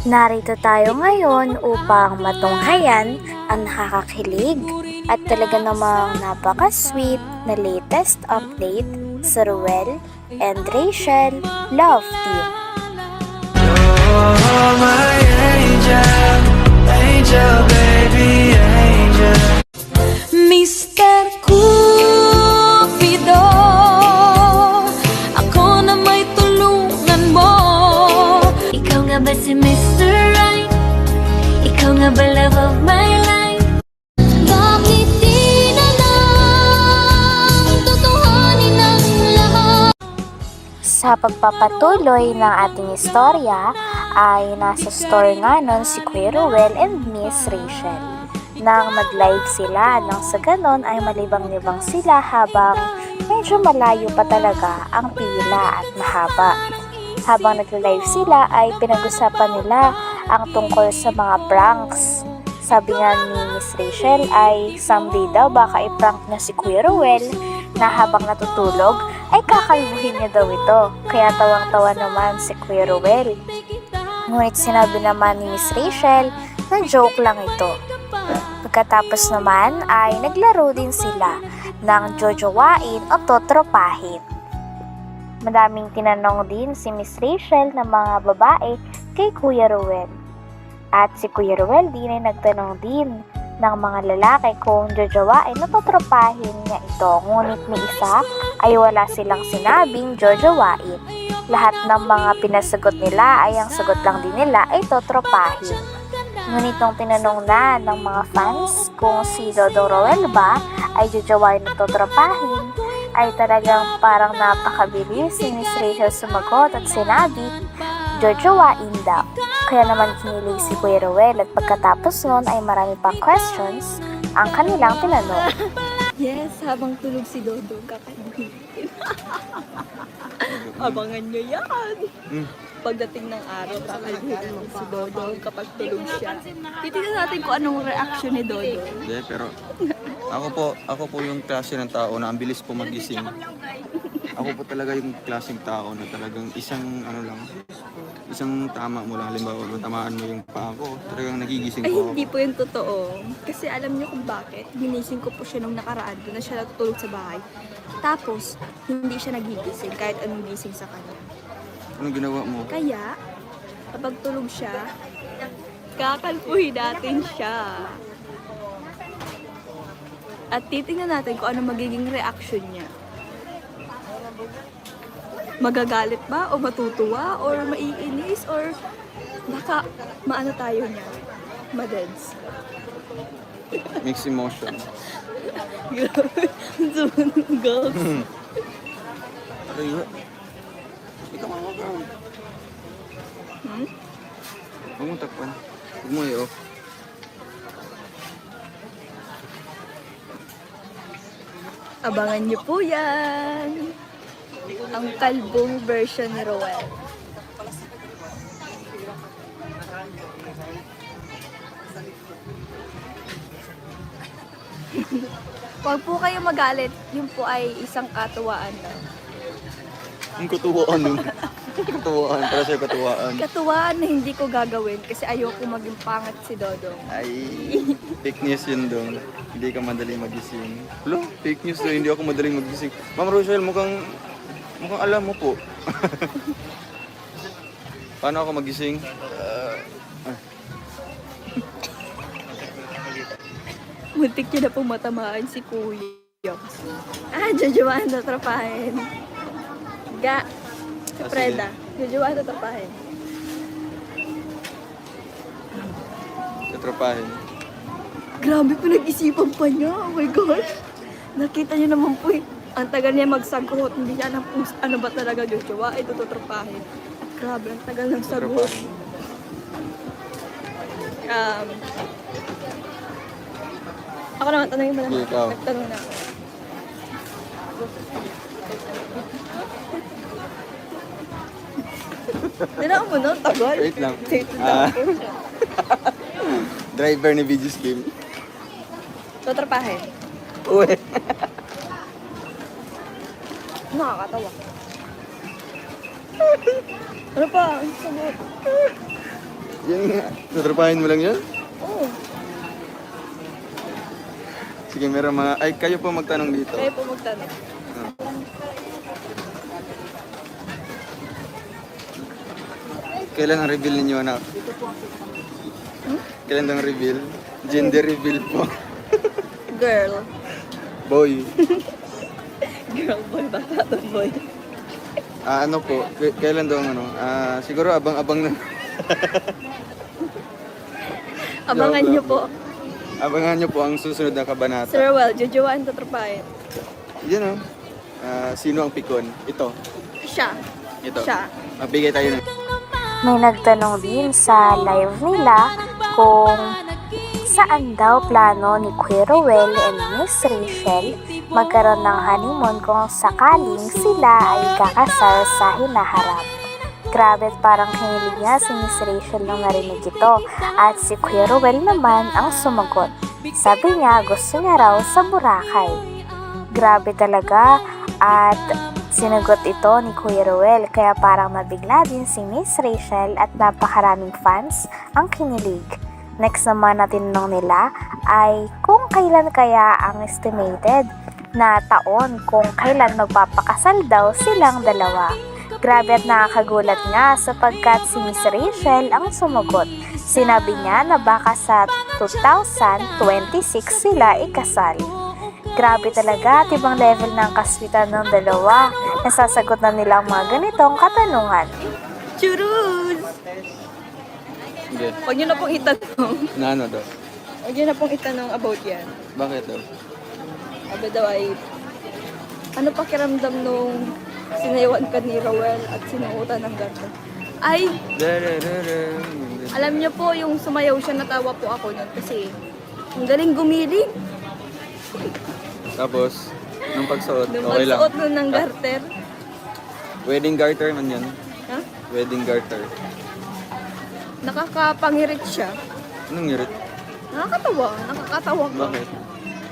Narito tayo ngayon upang matunghayan ang nakakakilig at talaga namang napaka-sweet na latest update sa Ruel and Rachel Love Team. Oh, my angel, angel, baby, angel. Mr. Cupido, ako na may tulungan mo. Ikaw nga ba si Mr. Right? Ikaw nga ba love of my life? Bakit di na lang tutuhanin ang lahat? Sa pagpapatuloy ng ating istorya ay nasa store nga nun si Kuya Ruel and Miss Rachel. Nang mag-live sila, nang sa ganon ay malibang-libang sila habang medyo malayo pa talaga ang pila at mahaba. Habang nag-live sila ay pinag-usapan nila ang tungkol sa mga pranks. Sabi nga ni Miss Rachel ay someday daw baka i-prank na si Kuya Ruel na habang natutulog ay kakalbuhin niya daw ito. Kaya tawang-tawa naman si Kuya Ruel. Ngunit sinabi naman ni Miss Rachel na joke lang ito. Pagkatapos naman ay naglaro din sila ng jojowain o totropahin. Madaming tinanong din si Miss Rachel ng mga babae kay Kuya Ruel. At si Kuya Ruel din ay nagtanong din ng mga lalaki kung jojowain o totropahin niya ito. Ngunit ni isa ay wala silang sinabing jojowain. Lahat ng mga pinasagot nila ay ang sagot lang din nila ay totropahin. Ngunit nung tinanong na ng mga fans kung si Dodong Roel ba ay jojowain o totropahin, ay talagang parang napakabilis si Miss Rachel sumagot at sinabi, jojowain daw. Kaya naman kinilig si Kuya Ruel at pagkatapos nun ay marami pang questions ang kanilang tinanong. Yes, habang tulog si Dodong, kakainin. Abangan nyo yan. Pagdating ng araw, kakainin si Dodong kapag tulog siya. Titignan natin kung anong reaction ni Dodong. Hindi, pero ako po yung klase ng tao na ang bilis po magising. Ako po talaga yung klaseng tao na talagang isang tama mo lang, halimbawa tamaan mo yung paa ko, talagang nagigising Ay, po ako. hindi po yung totoo. Kasi alam niyo kung bakit. Ginising ko po siya nung nakaraan. Doon na siya natutulog sa bahay. Tapos, hindi siya nagigising kahit anong gising sa kanya. Anong ginawa mo? Kaya, kapag tulog siya, kakalpuhin natin siya. At titingnan natin kung ano magiging reaction niya. Magagalit ba? O matutuwa? Or maiinis? Or baka maano tayo niya? Madeds. Mixed emotion. Girls. Ay, ikaw mga ka. Huwag mong takpan. Huwag mo i-off. Abangan niyo po yan. Ang kalbong version ni Roel. Huwag po kayo magalit. Yun po ay isang katuwaan lang. Ang katuwaan nun. Katuwaan, para sa'yo katuwaan. Katuwaan na hindi ko gagawin kasi ayoko maging pangat si Dodong. Ay, fake news yun dong. Hindi ka madaling magising. Hello, fake news doon, hindi ako madaling magising. Ma'am Rochelle, mukhang alam mo po. Paano ako magising? Muntik niya na pong matamaan si Kuya. Jojoan na trapahin. Si Freda. Jojoan na trapahin. Katropahin. Grabe, pinag-isipan pa niya. Oh my gosh. Nakita niyo naman po ang tagal niya magsagot. Hindi niya alam kung ano ba talaga jojoa. Ito tutrapahin. Grabe, ang tagal ng sagot. Ako naman, tanongin mo naman. Ikaw. Nagtanong na ako. Tinanong mo no? Tagal? Wait lang. Wait lang. Driver ni VG Scheme. Tutrapahin. Uwe. Nakakatawa. Ano pa? Ang sagot. Yan nga. Tutrapahin mo lang yan? Oo. Sige, meron mga... Ay, kayo po magtanong dito. Kaya po magtanong. Kailan ang reveal ninyo, anak? Kailan ang reveal? Gender reveal po. Girl. Boy. Girl boy, bata doon boy. Ano po? Kailan daw ang ano? Siguro abang-abang na. Abangan Joke nyo lang. po. Abangan nyo po ang susunod na kabanata. Sir Well, jujuan tatrapahin. Yan o. Sino ang pikon? Ito. Siya. Ito. Siya. Magbigay tayo ng... May nagtanong din sa live nila kung saan daw plano ni Kuya Ruel and Miss Rachel magkaroon ng honeymoon kung sakaling sila ay kakasal sa hinaharap. Grabe, parang kinilig niya si Miss Rachel nung narinig ito at si Kuya Ruel naman ang sumagot. Sabi niya gusto niya raw sa Boracay. Grabe talaga at sinagot ito ni Kuya Ruel kaya parang mabigla din si Miss Rachel at napakaraming fans ang kinilig. Next naman na tinanong nila ay kung kailan kaya ang estimated na taon kung kailan magpapakasal daw silang dalawa. Grabe at nakakagulat nga sapagkat si Miss Rachel ang sumagot. Sinabi niya na baka sa 2026 sila ikasal. Grabe talaga, tibang level ng kaswitan ng dalawa. Nasasagot na nila ang mga ganitong katanungan. Churus! Sige. Huwag nyo na pong itanong. Na ano daw? Huwag nyo na pong itanong about yan. Bakit daw? Sabi daw ay, ano pakiramdam nung sinayawan ka ni Rowell at sinuutan ng ganto? Ay, alam niyo po, yung sumayaw siya, natawa po ako nun kasi ang galing gumiling. Tapos, nung pagsuot, Nung okay lang. magsuot nun ng garter. Wedding garter man yan. Ha? Wedding garter. Nakakapangirit siya. Anong ngirit? Nakakatawa ko. Bakit?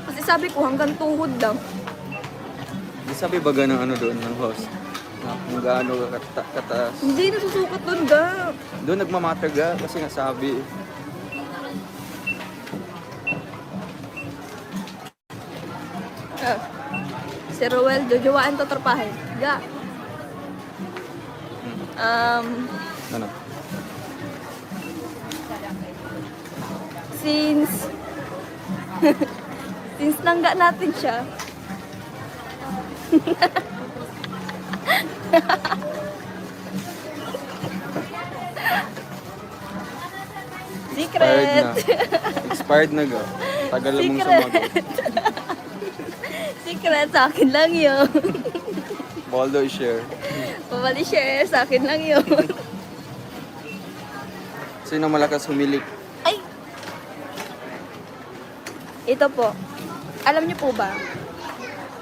Kasi sabi ko hanggang tuhod lang. Di sabi baga ng ano doon, ng host? Na kung gaano ka kataas. Hindi nasusukat doon ga. Doon nagmamatter ga kasi nga sabi. Ah. Si Rowell, jojowain to trapahin. Ga. Ano? Since nangga natin siya. Expired Secret. na. Expired na ga. Tagal mong Secret. sumagot. Secret, sa akin lang yun. Baldo i-share. Pabali share, sa akin lang yun. Sino malakas humilik? Ay! Ito po. Alam niyo po ba?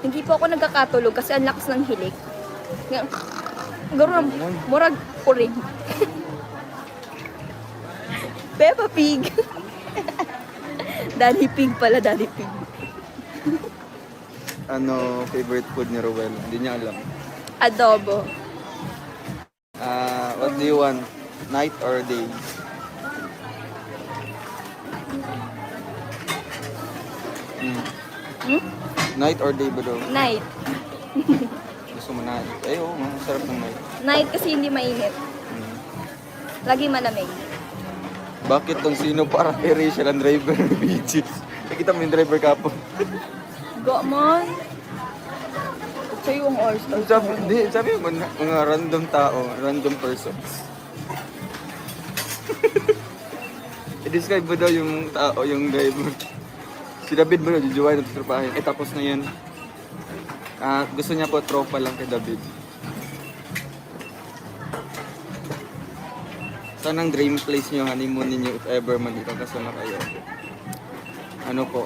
Hindi po ako nagkakatulog kasi ang lakas ng hilik. Gano'n, murag purig. Peppa Pig. Daddy Pig pala, Daddy Pig. Ano favorite food ni Rowell? Hindi niya alam. Adobo. What do you want? Night or day? Night or day ba daw? Night. Gusto mo night? Ay, oo, masarap ng night. Night kasi hindi mainit. Hmm. Lagi malamig. Bakit tong sino para kay Rachel ang driver ng beaches? Nakita mo yung driver kapo. Go man. Sa'yo ang oyster. Sabi mo, mga random tao, random persons. I-describe mo daw yung tao, yung driver. Si David mo na, jujuwain at trupahin. Tapos na yun. Gusto niya po tropa lang kay David. Saan ang dream place niyo, honeymoon ninyo if ever man dito kasama kayo? Ano po,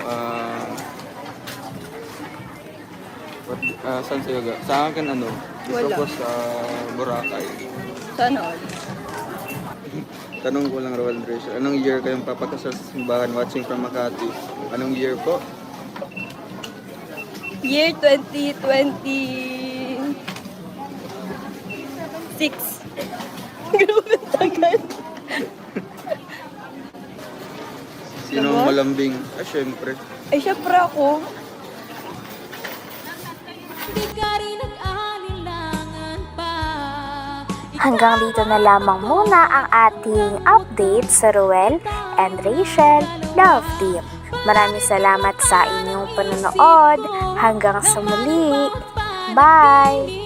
saan sa'yo ga? Sa akin ano, gusto Wala. ko sa Boracay. Sana all. Tanong ko lang, Rowell and Rachel, anong year kayong papakasal sa simbahan watching from Makati? Anong year po? Year 2026. Grabe tagal. Sino ang Diba? malambing? Syempre. Ay, syempre ako. Di ka rin nag-alinlangan pa. Hanggang dito na lamang muna ang ating update sa Ruel and Rachel Love Team. Maraming salamat sa inyong panonood. Hanggang sa muli. Bye!